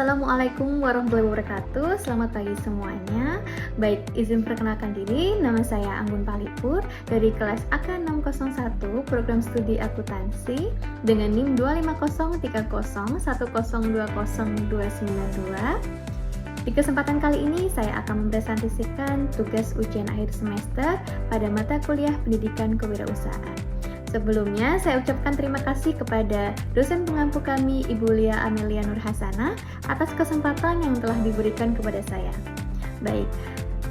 Assalamualaikum warahmatullahi wabarakatuh. Selamat pagi semuanya. Baik, izin perkenalkan diri. Nama saya Anggun Palipur dari kelas AK 601 Program Studi Akuntansi dengan NIM 2503010202092. Di kesempatan kali ini saya akan mempresentasikan tugas ujian akhir semester pada mata kuliah Pendidikan Kewirausahaan. Sebelumnya, saya ucapkan terima kasih kepada dosen pengampu kami, Ibu Lia Amelia Nur Hasanah, atas kesempatan yang telah diberikan kepada saya. Baik,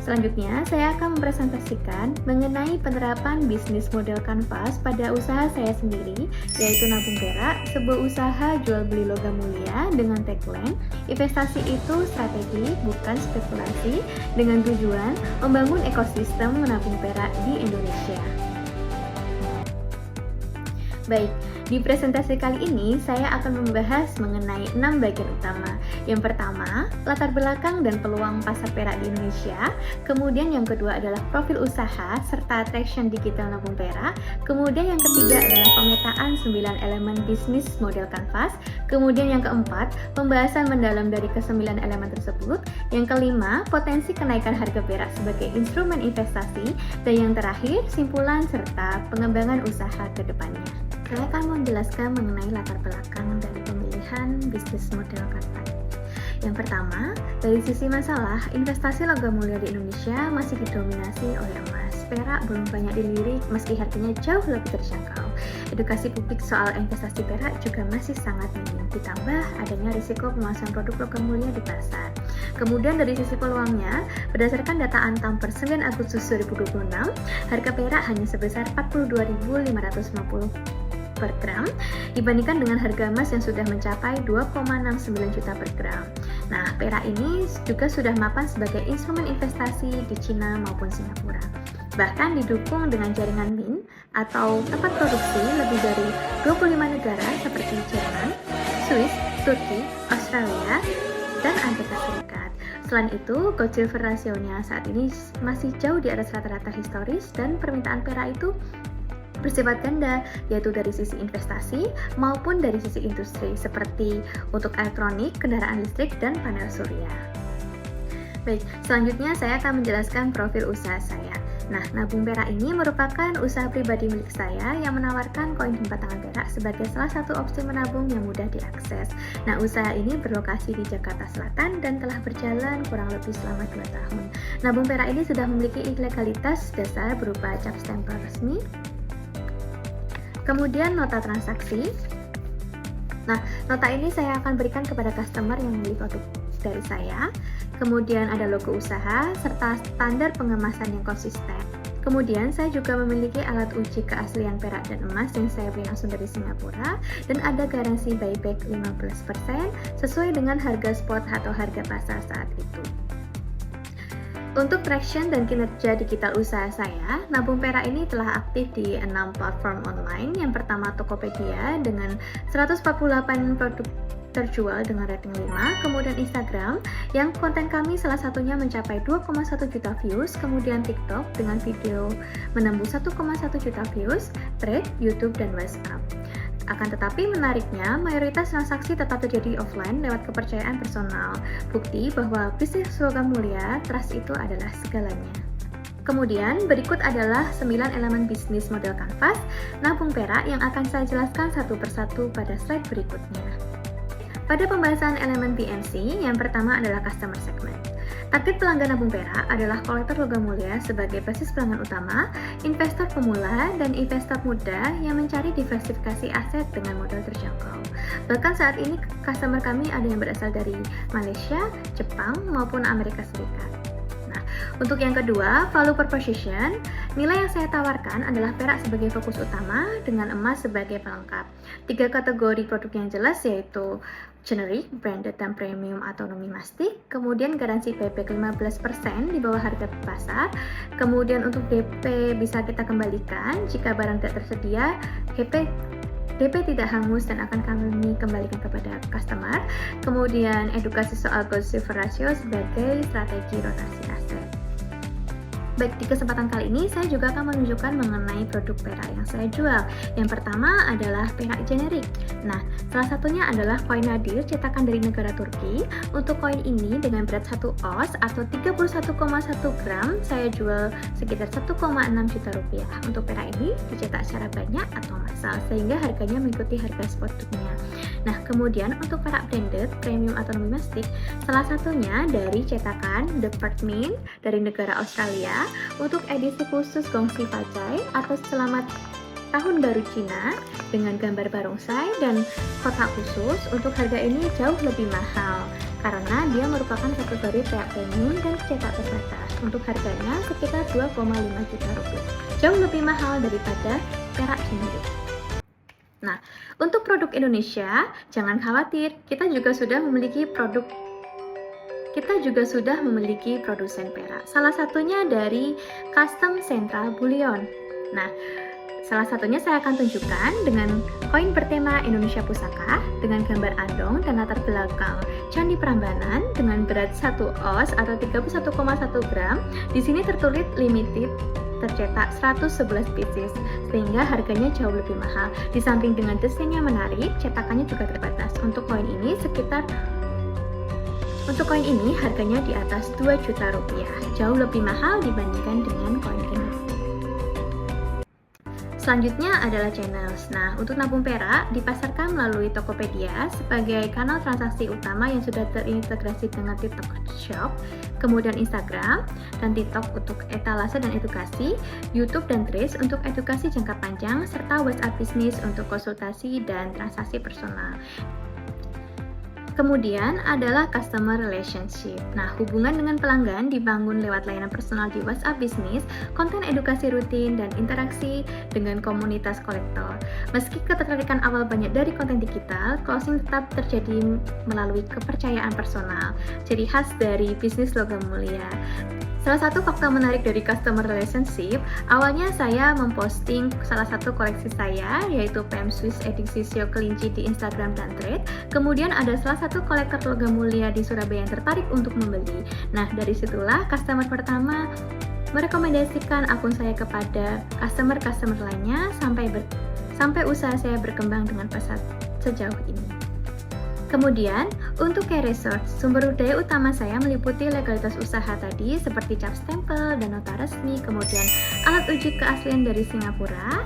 selanjutnya saya akan mempresentasikan mengenai penerapan bisnis model kanvas pada usaha saya sendiri, yaitu nabung perak, sebuah usaha jual beli logam mulia dengan tagline, investasi itu strategi, bukan spekulasi, dengan tujuan membangun ekosistem menabung perak di Indonesia. Baik, di presentasi kali ini saya akan membahas mengenai 6 bagian utama. Yang pertama, latar belakang dan peluang pasar perak di Indonesia. Kemudian yang kedua adalah profil usaha serta traction digital nabung perak. Kemudian yang ketiga adalah pemetaan 9 elemen bisnis model kanvas. Kemudian yang keempat, pembahasan mendalam dari ke-9 elemen tersebut. Yang kelima, potensi kenaikan harga perak sebagai instrumen investasi. Dan yang terakhir, simpulan serta pengembangan usaha ke depannya. Saya akan menjelaskan mengenai latar belakang dari pemilihan bisnis model kanvas. Yang pertama, dari sisi masalah, investasi logam mulia di Indonesia masih didominasi oleh emas. Perak belum banyak dilirik meski harganya jauh lebih terjangkau. Edukasi publik soal investasi perak juga masih sangat minim, ditambah adanya risiko pemasaran produk logam mulia di pasar. Kemudian dari sisi peluangnya, berdasarkan data Antam per 9 Agustus 2026, harga perak hanya sebesar 42.550 per gram dibandingkan dengan harga emas yang sudah mencapai 2,69 juta per gram. Nah, perak ini juga sudah mapan sebagai instrumen investasi di Cina maupun Singapura. Bahkan didukung dengan jaringan mint atau tempat produksi lebih dari 25 negara seperti Jerman, Swiss, Turki, Australia, dan Amerika Serikat. Selain itu, gold silver rasionya saat ini masih jauh di atas rata-rata historis dan permintaan perak itu bersifat ganda, yaitu dari sisi investasi maupun dari sisi industri seperti untuk elektronik, kendaraan listrik, dan panel surya. Baik, selanjutnya saya akan menjelaskan profil usaha saya. Nah, nabung perak ini merupakan usaha pribadi milik saya yang menawarkan koin tempat tangan perak sebagai salah satu opsi menabung yang mudah diakses. Nah, usaha ini berlokasi di Jakarta Selatan dan telah berjalan kurang lebih selama 2 tahun. Nabung perak ini sudah memiliki legalitas dasar berupa cap stempel resmi, kemudian nota transaksi. Nah, nota ini saya akan berikan kepada customer yang membeli produk dari saya. Kemudian ada logo usaha serta standar pengemasan yang konsisten. Kemudian saya juga memiliki alat uji keaslian perak dan emas yang saya beli langsung dari Singapura, dan ada garansi buyback 15% sesuai dengan harga spot atau harga pasar saat itu. Untuk traction dan kinerja digital usaha saya, nabung perak ini telah aktif di 6 platform online. Yang pertama Tokopedia dengan 148 produk terjual dengan rating 5, kemudian Instagram yang konten kami salah satunya mencapai 2,1 juta views, kemudian TikTok dengan video menembus 1,1 juta views, Thread, YouTube, dan WhatsApp. Akan tetapi menariknya, mayoritas transaksi tetap terjadi offline lewat kepercayaan personal. Bukti bahwa bisnis logam mulia, trust itu adalah segalanya. Kemudian berikut adalah 9 elemen bisnis model kanvas nabung perak yang akan saya jelaskan satu persatu pada slide berikutnya. Pada pembahasan elemen PMC, yang pertama adalah customer segment. Target pelanggan nabung perak adalah kolektor logam mulia sebagai basis pelanggan utama, investor pemula, dan investor muda yang mencari diversifikasi aset dengan modal terjangkau. Bahkan saat ini customer kami ada yang berasal dari Malaysia, Jepang, maupun Amerika Serikat. Nah, untuk yang kedua, value proposition, nilai yang saya tawarkan adalah perak sebagai fokus utama dengan emas sebagai pelengkap. 3 kategori produk yang jelas yaitu generic, branded, dan premium atau numismatik, kemudian garansi buyback 15% di bawah harga pasar, kemudian untuk DP bisa kita kembalikan jika barang tidak tersedia, DP tidak hangus dan akan kami kembalikan kepada customer, kemudian edukasi soal gold silver ratio sebagai strategi rotasi aset. Baik, di kesempatan kali ini saya juga akan menunjukkan mengenai produk perak yang saya jual. Yang pertama adalah perak generik. Nah, Salah satunya adalah koin nadir cetakan dari negara Turki. Untuk koin ini dengan berat 1 oz atau 31,1 gram, saya jual sekitar 1,6 juta rupiah. Untuk perak ini dicetak secara banyak atau massal, sehingga harganya mengikuti harga spot dunia. Nah, kemudian untuk perak branded, premium atau domestik, salah satunya dari cetakan The Pearl Mint dari negara Australia untuk edisi khusus Gongsi Fajai atau Selamat Tahun Baru Cina dengan gambar barongsai dan kotak khusus. Untuk harga ini jauh lebih mahal karena dia merupakan kategori perak premium dan cetak terbatas. Untuk harganya sekitar 2,5 juta rupiah, jauh lebih mahal daripada perak generik. Nah, untuk produk Indonesia, jangan khawatir, kita juga sudah memiliki produsen perak. Salah satunya dari Custom Central Bullion. Nah, salah satunya saya akan tunjukkan dengan koin bertema Indonesia Pusaka dengan gambar andong dan latar belakang Candi Prambanan dengan berat 1 oz atau 31,1 gram. Di sini tertulis limited, tercetak 111 pieces, sehingga harganya jauh lebih mahal. Di samping dengan desainnya menarik, cetakannya juga terbatas. Untuk koin ini harganya di atas 2 juta rupiah, jauh lebih mahal dibandingkan dengan koin generik. Selanjutnya adalah channels. Nah, untuk nabung perak dipasarkan melalui Tokopedia sebagai kanal transaksi utama yang sudah terintegrasi dengan TikTok Shop, kemudian Instagram dan TikTok untuk etalase dan edukasi, YouTube dan Threads untuk edukasi jangka panjang, serta WhatsApp bisnis untuk konsultasi dan transaksi personal. Kemudian adalah customer relationship. Nah, hubungan dengan pelanggan dibangun lewat layanan personal di WhatsApp Business, konten edukasi rutin, dan interaksi dengan komunitas kolektor. Meski ketertarikan awal banyak dari konten digital, closing tetap terjadi melalui kepercayaan personal, ciri khas dari bisnis logam mulia. Salah satu fakta menarik dari customer relationship, awalnya saya memposting salah satu koleksi saya, yaitu PM Swiss edisi Sio Kelinci di Instagram dan Threads. Kemudian ada salah satu kolektor logam mulia di Surabaya yang tertarik untuk membeli. Nah, dari situlah customer pertama merekomendasikan akun saya kepada customer lainnya sampai usaha saya berkembang dengan pesat sejauh ini. Kemudian, untuk key resource, sumber daya utama saya meliputi legalitas usaha tadi seperti cap stempel dan nota resmi, kemudian alat uji keaslian dari Singapura.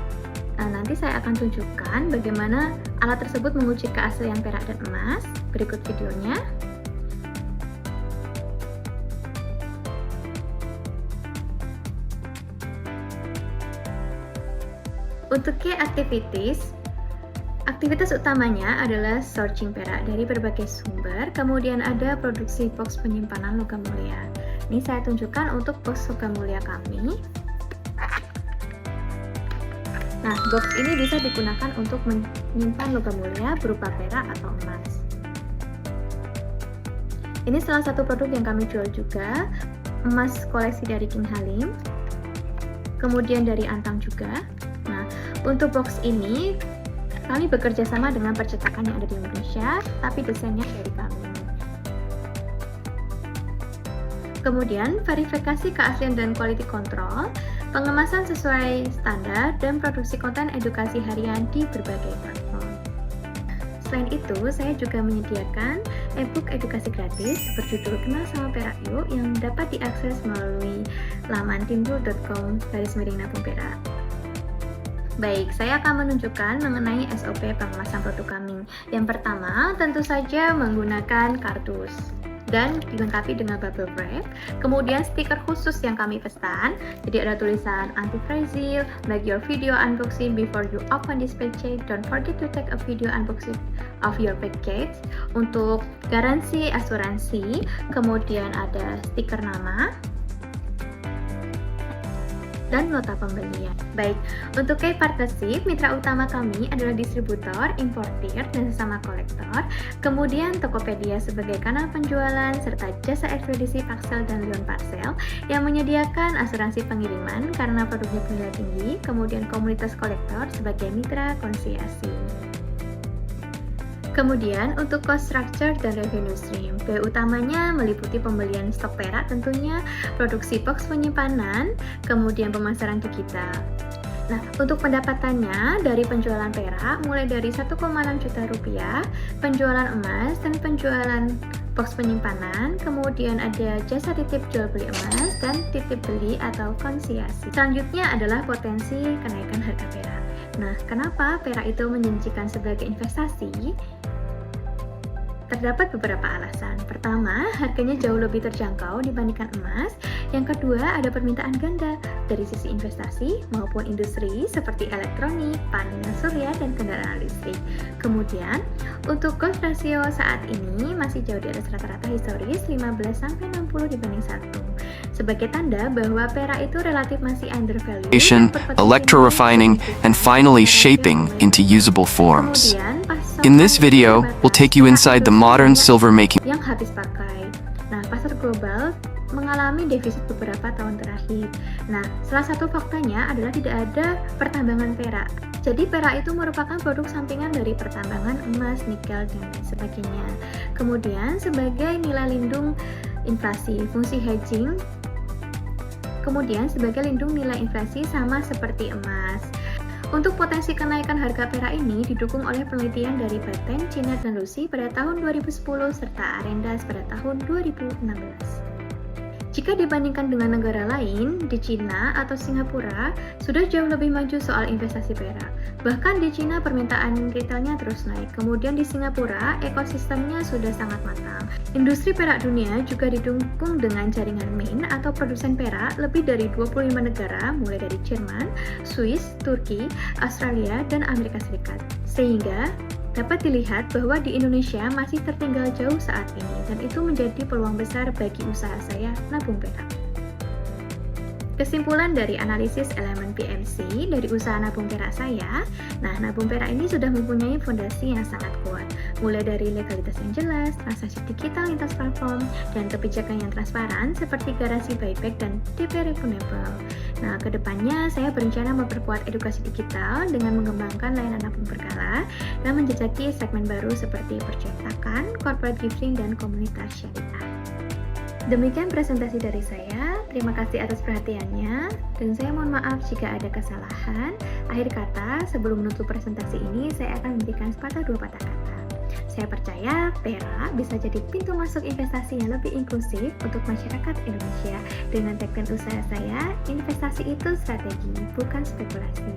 Nanti saya akan tunjukkan bagaimana alat tersebut menguji keaslian perak dan emas. Berikut videonya. Untuk key activities, aktivitas utamanya adalah sourcing perak dari berbagai sumber, kemudian ada produksi box penyimpanan logam mulia. Ini saya tunjukkan untuk box logam mulia kami. Nah, box ini bisa digunakan untuk menyimpan logam mulia berupa perak atau emas. Ini salah satu produk yang kami jual juga, emas koleksi dari King Halim, kemudian dari Antang juga. Nah, untuk box ini kami bekerja sama dengan percetakan yang ada di Indonesia, tapi desainnya dari kami. Kemudian, verifikasi keaslian dan quality control, pengemasan sesuai standar, dan produksi konten edukasi harian di berbagai platform. Selain itu, saya juga menyediakan e-book edukasi gratis berjudul Kenal Sama Perak Yuk yang dapat diakses melalui laman timbul.com/nabung perak. Baik, saya akan menunjukkan mengenai SOP pengemasan produk kami. Yang pertama, tentu saja menggunakan kardus dan dilengkapi dengan bubble wrap. Kemudian stiker khusus yang kami pesan. Jadi ada tulisan anti-fragile, make your video unboxing before you open this package. Don't forget to take a video unboxing of your package. Untuk garansi asuransi, kemudian ada stiker nama dan nota pembelian. Baik, untuk key partnership, mitra utama kami adalah distributor, importir, dan sesama kolektor. Kemudian Tokopedia sebagai kanal penjualan, serta jasa ekspedisi Paxel dan Leon Parcel yang menyediakan asuransi pengiriman karena produknya bernilai tinggi. Kemudian komunitas kolektor sebagai mitra konsiliasi. Kemudian untuk cost structure dan revenue stream, biaya utamanya meliputi pembelian stok perak tentunya, produksi box penyimpanan, kemudian pemasaran digital. Nah, untuk pendapatannya dari penjualan perak mulai dari 1,6 juta rupiah, penjualan emas dan penjualan box penyimpanan, kemudian ada jasa titip jual beli emas dan titip beli atau konsiasi. Selanjutnya adalah potensi kenaikan harga perak. Nah, kenapa perak itu menjanjikan sebagai investasi? Terdapat beberapa alasan. Pertama, harganya jauh lebih terjangkau dibandingkan emas. Yang kedua, ada permintaan ganda dari sisi investasi maupun industri seperti elektronik, panel surya, dan kendaraan listrik. Kemudian, untuk gold ratio saat ini masih jauh di atas rata-rata historis 15-60 dibanding 1. Sebagai tanda bahwa perak itu relatif masih undervalued, electro-refining, and finally shaping into usable forms. In this video, we'll take you inside the modern silver making yang habis pakai. Nah, pasar global mengalami defisit beberapa tahun terakhir. Nah, salah satu faktanya adalah tidak ada pertambangan perak. Jadi perak itu merupakan produk sampingan dari pertambangan emas, nikel, dan lain sebagainya. Kemudian sebagai nilai lindung inflasi, fungsi hedging, kemudian sebagai lindung nilai inflasi sama seperti emas. Untuk potensi kenaikan harga perak ini didukung oleh penelitian dari Baten, China, dan Rusia pada tahun 2010 serta Arendas pada tahun 2016. Jika dibandingkan dengan negara lain, di China atau Singapura sudah jauh lebih maju soal investasi perak. Bahkan di China permintaan retailnya terus naik. Kemudian di Singapura ekosistemnya sudah sangat matang. Industri perak dunia juga didukung dengan jaringan main atau produsen perak lebih dari 25 negara mulai dari Jerman, Swiss, Turki, Australia, dan Amerika Serikat. Sehingga dapat dilihat bahwa di Indonesia masih tertinggal jauh saat ini dan itu menjadi peluang besar bagi usaha saya nabung perak. Kesimpulan dari analisis elemen PMC dari usaha nabung perak saya, nah nabung perak ini sudah mempunyai fondasi yang sangat kuat, mulai dari legalitas yang jelas, transaksi digital lintas platform, dan kebijakan yang transparan seperti garansi buyback dan DP refundable. Nah, kedepannya saya berencana memperkuat edukasi digital dengan mengembangkan layanan nabung berkala dan menjajaki segmen baru seperti percetakan, corporate gifting, dan komunitas syariah. Demikian presentasi dari saya. Terima kasih atas perhatiannya dan saya mohon maaf jika ada kesalahan. Akhir kata, sebelum menutup presentasi ini, saya akan memberikan sepatah dua patah kata. Saya percaya perak bisa jadi pintu masuk investasi yang lebih inklusif untuk masyarakat Indonesia. Dengan tagline usaha saya, investasi itu strategi, bukan spekulasi.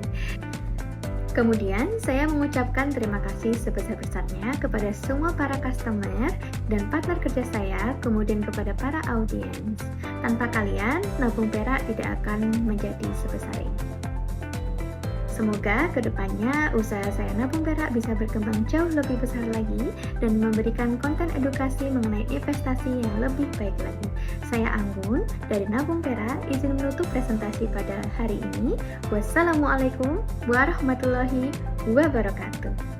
Kemudian, saya mengucapkan terima kasih sebesar-besarnya kepada semua para customer dan partner kerja saya, kemudian kepada para audiens. Tanpa kalian, nabung perak tidak akan menjadi sebesar ini. Semoga kedepannya usaha saya nabung perak bisa berkembang jauh lebih besar lagi dan memberikan konten edukasi mengenai investasi yang lebih baik lagi. Saya Anggun dari Nabung Perak, izin menutup presentasi pada hari ini. Wassalamualaikum warahmatullahi wabarakatuh.